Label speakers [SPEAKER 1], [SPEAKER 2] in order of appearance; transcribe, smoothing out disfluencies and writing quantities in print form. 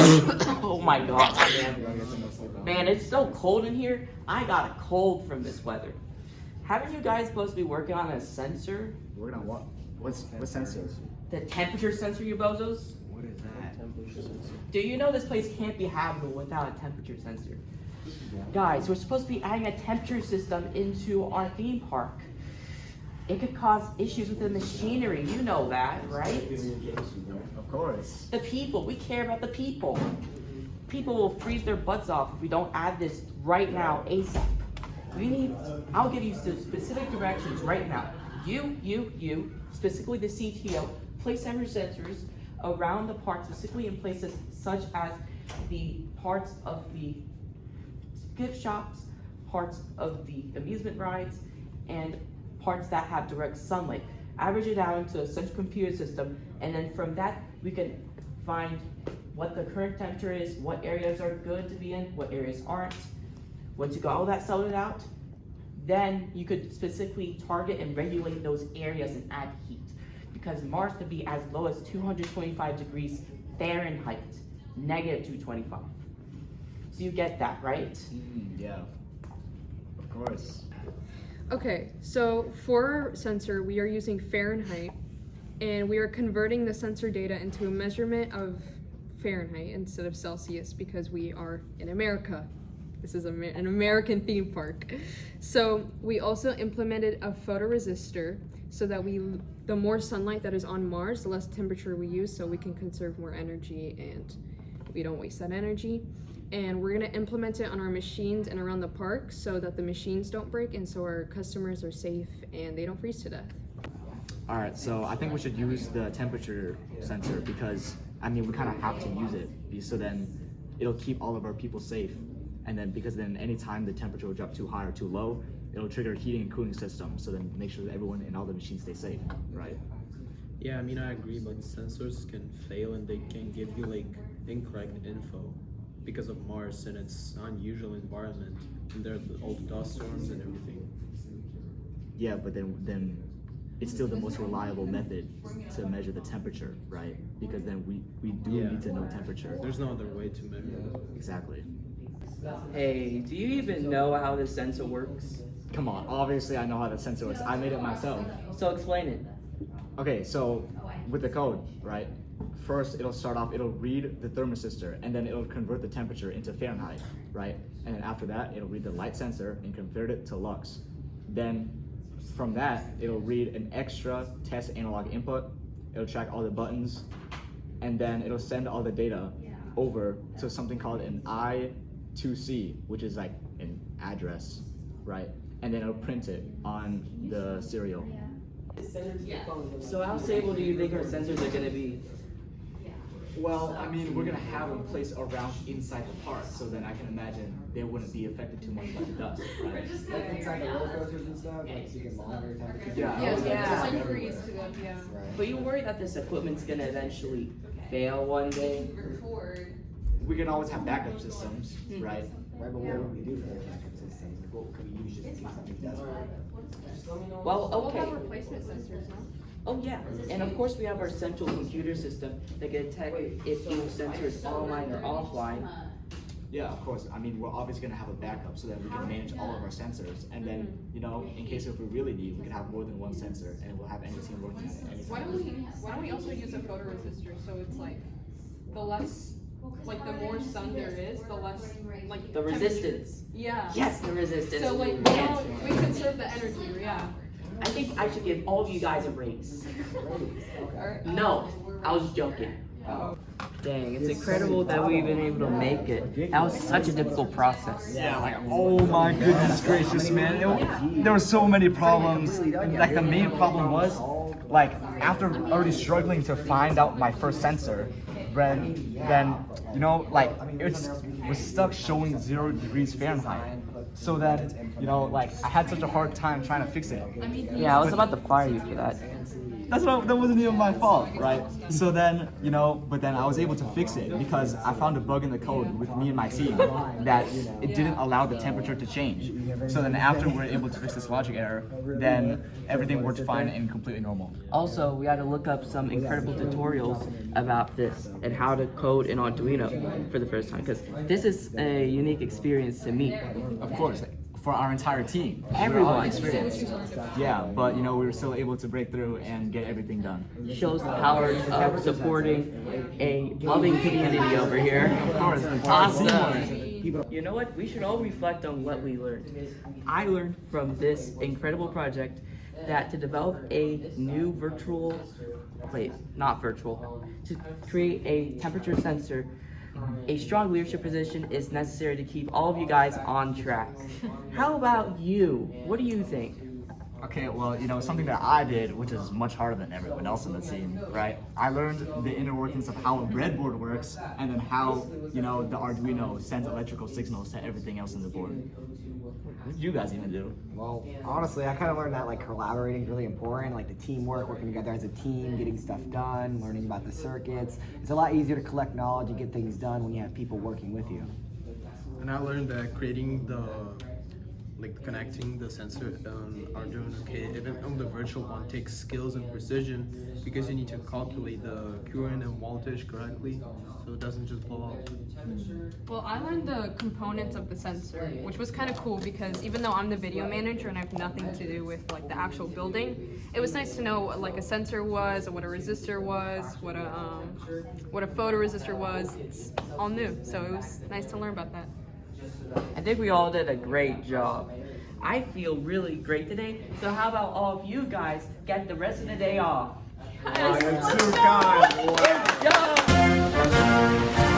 [SPEAKER 1] Oh my god, man, it's so cold in here. I got a cold from this weather. Haven't you guys supposed to be working on a sensor?
[SPEAKER 2] Working on what? What sensors?
[SPEAKER 1] The temperature sensor, you bozos?
[SPEAKER 2] What is that?
[SPEAKER 1] Do you know this place can't be habitable without a temperature sensor? Guys, we're supposed to be adding a temperature system into our theme park. It could cause issues with the machinery, you know that, right?
[SPEAKER 2] Of course.
[SPEAKER 1] The people, we care about the people. People will freeze their butts off if we don't add this right now, ASAP. I'll give you some specific directions right now. You, specifically the CTO, place temperature sensors around the park, specifically in places such as the parts of the gift shops, parts of the amusement rides, and parts that have direct sunlight. Average it out into a central computer system, and then from that, we can find what the current temperature is, what areas are good to be in, what areas aren't. Once you got all that sorted out, then you could specifically target and regulate those areas and add heat. Because Mars could be as low as 225 degrees Fahrenheit, negative 225. So you get that, right?
[SPEAKER 2] Yeah, of course.
[SPEAKER 3] Okay, so for our sensor, we are using Fahrenheit, and we are converting the sensor data into a measurement of Fahrenheit instead of Celsius because we are in America. This is an American theme park. So we also implemented a photoresistor so that the more sunlight that is on Mars, the less temperature we use, so we can conserve more energy and we don't waste that energy. And we're gonna implement it on our machines and around the park so that the machines don't break and so our customers are safe and they don't freeze to death.
[SPEAKER 2] All right, so I think we should use the temperature sensor because, I mean, we kind of have to use it so then it'll keep all of our people safe. And then because then anytime the temperature will drop too high or too low, it'll trigger a heating and cooling system. So then make sure that everyone and all the machines stay safe, right?
[SPEAKER 4] Yeah, I mean, I agree, but sensors can fail and they can give you like incorrect info because of Mars and its unusual environment and there are all the dust storms and everything.
[SPEAKER 2] Yeah, but then it's still the most reliable method to measure the temperature, right? Because then we do need to know temperature.
[SPEAKER 4] There's no other way to measure it.
[SPEAKER 2] Exactly.
[SPEAKER 1] Hey, do you even know how this sensor works?
[SPEAKER 2] Come on, obviously I know how the sensor works. I made it myself.
[SPEAKER 1] So explain it.
[SPEAKER 2] Okay, so with the code, right? First, it'll start off, it'll read the thermistor, and then it'll convert the temperature into Fahrenheit, right? And then after that, it'll read the light sensor and convert it to lux. Then from that, it'll read an extra test analog input. It'll track all the buttons, and then it'll send all the data over to something called an I2C, which is like an address, right? And then it'll print it on the serial.
[SPEAKER 1] So how stable do you think our sensors are going to be?
[SPEAKER 2] Well, I mean, we're gonna have them placed around inside the park, so then I can imagine they wouldn't be affected too much by the dust. Right?
[SPEAKER 5] Like inside the roller coasters and stuff, like so you can monitor temperature.
[SPEAKER 1] Yeah.
[SPEAKER 3] freeze to them, yeah.
[SPEAKER 1] But you worry that this equipment's going to eventually fail one day?
[SPEAKER 2] We can always have backup systems, right?
[SPEAKER 5] Right, but what would we do for the backup systems? Like what could we use just in case something does break?
[SPEAKER 1] Well, okay.
[SPEAKER 3] We'll have replacement sensors, no?
[SPEAKER 1] Oh yeah, and of course we have our central computer system that can detect if each sensor is online or offline.
[SPEAKER 2] Yeah, of course. I mean, we're obviously gonna have a backup so that we can manage all of our sensors, and then, you know, in case if we really need, we can have more than one sensor, and we'll have any team working on it anytime.
[SPEAKER 3] Why don't we also use a photoresistor so it's like the less, like the more sun there is, the less like
[SPEAKER 1] The resistance.
[SPEAKER 3] Yeah.
[SPEAKER 1] Yes, the resistance.
[SPEAKER 3] So like
[SPEAKER 1] Man,
[SPEAKER 3] we conserve the energy, yeah.
[SPEAKER 1] I think I should give all of you guys a raise.
[SPEAKER 3] Alright.
[SPEAKER 1] No, I was joking. Dang, it's incredible that we've been able to make it. That was such a difficult process.
[SPEAKER 6] Yeah, like, oh my goodness gracious, man. There were so many problems. Like, the main problem was, like, after already struggling to find out my first sensor, then you know, like, it was stuck showing 0 degrees Fahrenheit. So then, you know, like, I had such a hard time trying to fix it.
[SPEAKER 1] Yeah, I was about to fire you for that.
[SPEAKER 6] that wasn't even my fault, right? So then, but then I was able to fix it because I found a bug in the code with me and my team that it didn't allow the temperature to change. So then after we were able to fix this logic error, then everything worked fine and completely normal.
[SPEAKER 1] Also, we had to look up some incredible tutorials about this and how to code in Arduino for the first time, because this is a unique experience to me.
[SPEAKER 2] Of course, for our entire team.
[SPEAKER 1] Everyone.
[SPEAKER 2] We're all experienced. Yeah, but we were still able to break through and get everything done.
[SPEAKER 1] Shows the power of supporting a loving community over here.
[SPEAKER 2] Of course,
[SPEAKER 1] Awesome. You know what? We should all reflect on what we learned. I learned from this incredible project that to develop a new to create a temperature sensor, a strong leadership position is necessary to keep all of you guys on track. How about you? What do you think?
[SPEAKER 2] Okay, well, something that I did, which is much harder than everyone else in the team, right? I learned the inner workings of how a breadboard works, and then how, the Arduino sends electrical signals to everything else in the board. What did you guys even do?
[SPEAKER 5] Well, honestly, I kind of learned that collaborating is really important, the teamwork, working together as a team, getting stuff done, learning about the circuits. It's a lot easier to collect knowledge and get things done when you have people working with you.
[SPEAKER 4] And I learned that creating connecting the sensor on Arduino kit, even on the virtual one, takes skills and precision because you need to calculate the current and voltage correctly so it doesn't just blow up.
[SPEAKER 3] Well, I learned the components of the sensor, which was kind of cool because even though I'm the video manager and I have nothing to do with the actual building, it was nice to know what a sensor was, what a resistor was, what a photoresistor was. It's all new, so it was nice to learn about that.
[SPEAKER 1] I think we all did a great job. I feel really great today, so how about all of you guys get the rest of the day off?
[SPEAKER 6] You're too kind.
[SPEAKER 1] Let's go!